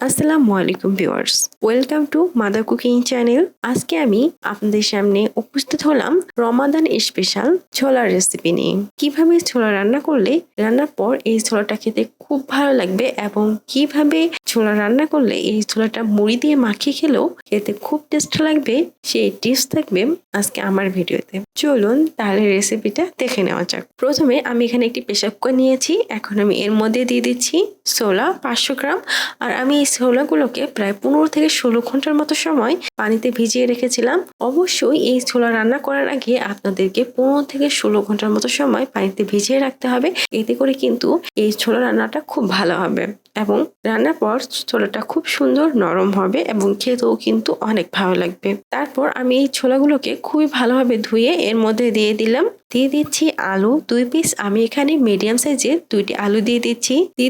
আসসালামু আলাইকুম viewers, welcome to mother cooking channel. আজকে আমি আপনাদের সামনে উপস্থিত হলাম রমাদান স্পেশাল ছোলার রেসিপি নিয়ে। কিভাবে ছোলা রান্না করলে রান্নার পর এই ছোলাটা খেতে খুব ভালো লাগবে এবং কিভাবে ছোলা রান্না করলে এই ছোলাটা মুড়ি দিয়ে মাখিয়ে খেলেও খেতে খুব টেস্ট লাগবে সেই টিপস থাকবে আজকে আমার ভিডিওতে। চলুন তাহলে রেসিপিটা দেখে নেওয়া যাক। প্রথমে আমি এখানে একটি প্রেসার কুকার নিয়েছি। এখন আমি এর মধ্যে দিয়ে দিচ্ছি ছোলা 500 গ্রাম। আর আমি এই ছোলাগুলোকে প্রায় 15 থেকে 16 ঘন্টার মতো সময় পানিতে ভিজিয়ে রেখেছিলাম। অবশ্যই এই ছোলা রান্না করার আগে আপনাদেরকে 15 থেকে 16 ঘন্টার মতো সময় পানিতে ভিজিয়ে রাখতে হবে। এতে করে কিন্তু এই ছোলা রান্নাটা খুব ভালো হবে এবং রান্নার পর ছোলাটা খুব সুন্দর নরম হবে এবং খেতেও কিন্তু অনেক ভালো লাগবে। তারপর আমি এই ছোলাগুলোকে খুবই ভালোভাবে ধুয়ে এর মধ্যে দিয়ে দিচ্ছি আলু 2 পিস। আমি এখানে মিডিয়াম সাইজের 2টি আলু দিয়ে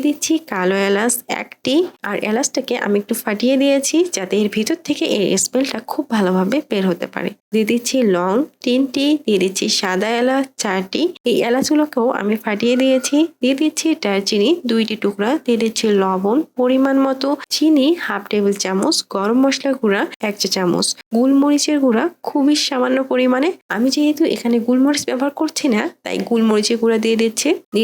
দিচ্ছি কালো এলাচ 1টি। আর এলাচটাকে আমি একটু ফাটিয়ে দিয়েছি যাতে এর ভিতর থেকে এর স্মেলটা খুব ভালোভাবে বের হতে পারে। দিয়ে দিচ্ছি লং 3টি, দিয়ে দিচ্ছি সাদা এলাচ 4টি। এই এলাচগুলোকেও আমি ফাটিয়ে দিয়েছি। দিয়ে দিচ্ছি দারচিনি 2টি টুকরা, দিয়ে দিচ্ছি লবণ পরিমাণ মতো, চিনি 1/2 টেবিল চামচ, গরম মশলা গুঁড়া 1 চা চামচ, গোলমরিচের গুঁড়া খুবই সামান্য পরিমাণে। আমি যেহেতু এখানে গোলমরিচ ব্যবহার করছি না তাই গোলমরিচের গুঁড়া দিয়ে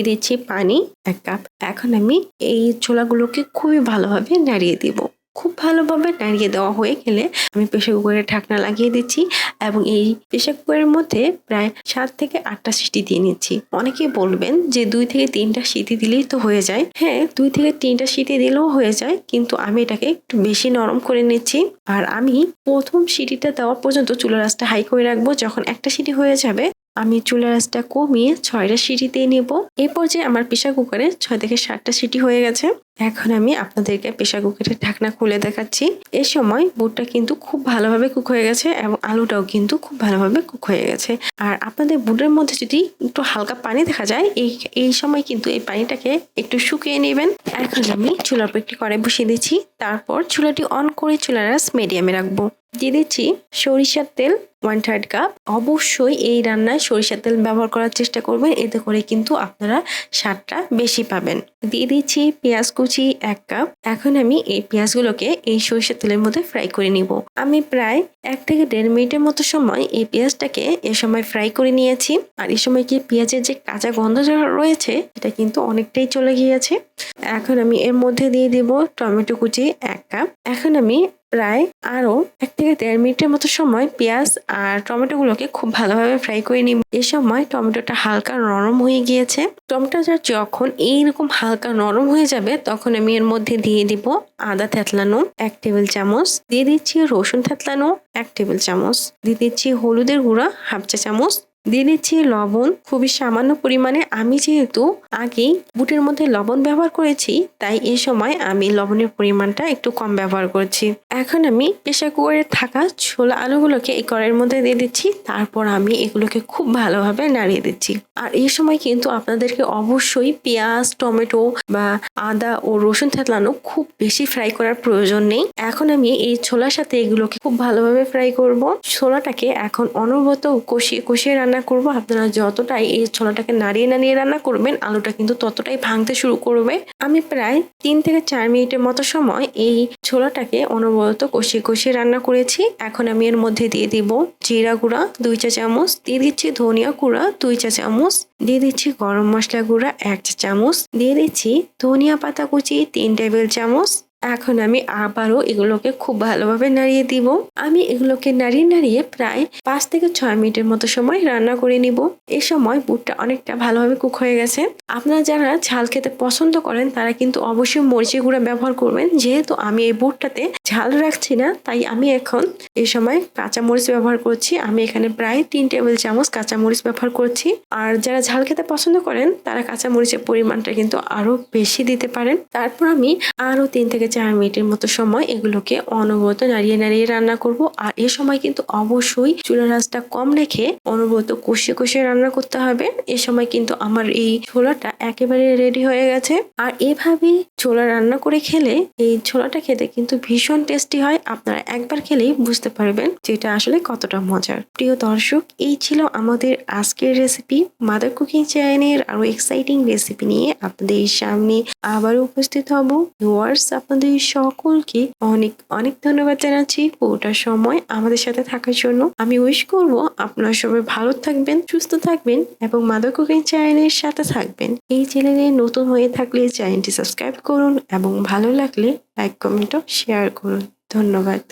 দিচ্ছি পানি 1 কাপ। এখন আমি এই ছোলাগুলোকে খুবই ভালোভাবে নাড়িয়ে দিব। খুব ভালোভাবে নাড়িয়ে দেওয়া হয়ে গেলে আমি প্রেসার কুকারের ঢাকনা লাগিয়ে দিচ্ছি এবং এই প্রেসার কুকারের মধ্যে প্রায় 7 থেকে 8টা সিটি দিয়ে নিচ্ছি। অনেকেই বলবেন যে 2 থেকে 3টা সিটি দিলেই তো হয়ে যায়। হ্যাঁ, 2 থেকে 3টা সিটি দিলেও হয়ে যায়, কিন্তু আমি এটাকে একটু বেশি নরম করে নিচ্ছি। আর আমি প্রথম সিটিটা দেওয়া পর্যন্ত চুলার আঁচটা হাই করে রাখবো। যখন একটা সিটি হয়ে যাবে আমি চুলার আঁচটা কমিয়ে 6টা সিটি দিয়ে নেব। এই পর্যায়ে আমার প্রেসার কুকারে 6 থেকে 7টা সিটি হয়ে গেছে। এখন আমি আপনাদেরকে প্রেসার কুকারের ঢাকনা খুলে দেখাচ্ছি। এই সময় বুটটা কিন্তু খুব ভালোভাবে কুক হয়ে গেছে এবং আলুটাও কিন্তু খুব ভালোভাবে কুক হয়ে গেছে। আর আপনাদের বুটের মধ্যে যদি একটু হালকা পানি দেখা যায় এই সময় কিন্তু এই পানিটাকে একটু শুকিয়ে নেবেন। এখন আমি চুলার উপর একটি কড়াই বসিয়ে দিচ্ছি। তারপর চুলাটি অন করে চুলার আঁচ মিডিয়ামে রাখবো। দিয়ে দিচ্ছি সরিষার তেল 1/3 কাপ। অবশ্যই এই রান্নায় সরিষার তেল ব্যবহার করার চেষ্টা করবেন, এতে করে কিন্তু আপনারা স্বাদটা বেশি পাবেন। দিয়ে দিচ্ছি পেঁয়াজ কুচি 1 কাপ। এখন আমি এই পেঁয়াজগুলোকে এই সরিষার তেলের মধ্যে ফ্রাই করে নিব। আমি প্রায় 1 থেকে 1.5 মিনিটের মতো সময় এই পেঁয়াজটাকে এ সময় ফ্রাই করে নিয়েছি। আর এই সময় কি পেঁয়াজের যে কাঁচা গন্ধ রয়েছে এটা কিন্তু অনেকটাই চলে গিয়েছে। এখন আমি এর মধ্যে দিয়ে দিব টমেটো কুচি 1 কাপ। এখন আমি প্রায় আরো 1 থেকে 1.5 মিনিটের মতো সময় পেঁয়াজ আর টমেটোগুলোকে খুব ভালোভাবে ফ্রাই করে নিব। এই সময় টমেটোটা হালকা নরম হয়ে গিয়েছে। টমেটোটা যখন এইরকম হালকা নরম হয়ে যাবে তখন আমি এর মধ্যে দিয়ে দিব আদা থেতলানো 1 টেবিল চামচ, দিয়ে দিচ্ছি রসুন থেতলানো 1 টেবিল চামচ, দিয়ে দিচ্ছি হলুদের গুঁড়া 1/2 চা চামচ, দিয়ে দিচ্ছি লবণ খুবই সামান্য পরিমাণে। আমি যেহেতু আগেই বুটের মধ্যে লবণ ব্যবহার করেছি তাই এই সময় আমি লবণের পরিমাণটা একটু কম ব্যবহার করছি। এখন আমি প্রেসার কুকারে থাকা ছোলা আলুগুলোকে এই কড়াইয়ের মধ্যে দিয়ে দিচ্ছি। তারপর আমি এগুলোকে খুব ভালোভাবে নাড়িয়ে দিচ্ছি। আর এই সময় কিন্তু আপনাদেরকে অবশ্যই পেঁয়াজ, টমেটো বা আদা ও রসুন থেতলানো খুব বেশি ফ্রাই করার প্রয়োজন নেই। এখন আমি এই ছোলার সাথে এগুলোকে খুব ভালোভাবে ফ্রাই করব। ছোলাটাকে এখন অনবরত কষিয়ে রান্না করব। আপনারা যতটাই এই ছোলাটাকে নাড়িয়ে রান্না করবেন আলুটা কিন্তু ততটাই ভাঙতে শুরু করবে। আমি প্রায় 3 থেকে 4 মিনিটের মতো সময় এই ছোলাটাকে অনবরত কষিয়ে রান্না করেছি। এখন আমি এর মধ্যে দিয়ে দিব জিরা গুঁড়া 2 চা চামচ, দিয়ে দিচ্ছি ধনিয়া গুঁড়া 2 চা চামচ, দিয়ে দিচ্ছি গরম মশলা গুঁড়া 1 চা চামচ, দিয়ে দিচ্ছি ধনিয়া পাতা কুচি 3 টেবিল চামচ। এখন আমি আবারও এগুলোকে খুব ভালোভাবে নাড়িয়ে দিব। আমি এগুলোকে নাড়িয়ে প্রায় 5 থেকে 6 মিনিটের মতো সময় রান্না করে নিব। এই সময় বুটটা অনেকটা ভালোভাবে কুক হয়ে গেছে। আপনারা যারা ঝাল খেতে পছন্দ করেন তারা কিন্তু অবশ্যই মরিচের গুঁড়া ব্যবহার করবেন। যেহেতু আমি এই বুটটাতে ঝাল রাখছি না তাই আমি এখন এই সময় কাঁচামরিচ ব্যবহার করছি। আমি এখানে প্রায় 3 টেবিল চামচ কাঁচামরিচ ব্যবহার করছি। আর যারা ঝাল খেতে পছন্দ করেন তারা কাঁচামরিচের পরিমাণটা কিন্তু আরো বেশি দিতে পারেন। তারপর আমি আরো 3 থেকে 4 মিনিটের মতো সময় এগুলোকে অনবরত নাড়িয়ে রান্না করব। আর এ সময় কিন্তু অবশ্যই চুলার আঁচটা কম রেখে অনবরত কষিয়ে রান্না করতে হবে। এ সময় কিন্তু আমার এই ছোলাটা একেবারে রেডি হয়ে গেছে। আর এভাবে ছোলা রান্না করে খেলে এই ছোলাটা খেতে কিন্তু ভীষণ টেস্টি হয়। আপনারা একবার খেলেই বুঝতে পারবেন যে এটা আসলে কতটা মজার। প্রিয় দর্শক, এই ছিল আমাদের আজকের রেসিপি। মাদার কুকিং চ্যানেলের আরো এক্সাইটিং রেসিপি নিয়ে আপনাদের সামনে আবারও উপস্থিত হব। ভিউয়ার্স, আপনাদের আপনাদের সকলকে অনেক অনেক ধন্যবাদ জানাচ্ছি পুরোটা সময় আমাদের সাথে থাকার জন্য। আমি উইশ করব আপনারা সবাই ভালো থাকবেন, সুস্থ থাকবেন এবং মাদার কুকিং চ্যানেলের সাথে থাকবেন। এই চ্যানেলে নতুন হয়ে থাকলে চ্যানেলটি সাবস্ক্রাইব করুন এবং ভালো লাগলে লাইক কমেন্ট ও শেয়ার করুন। ধন্যবাদ।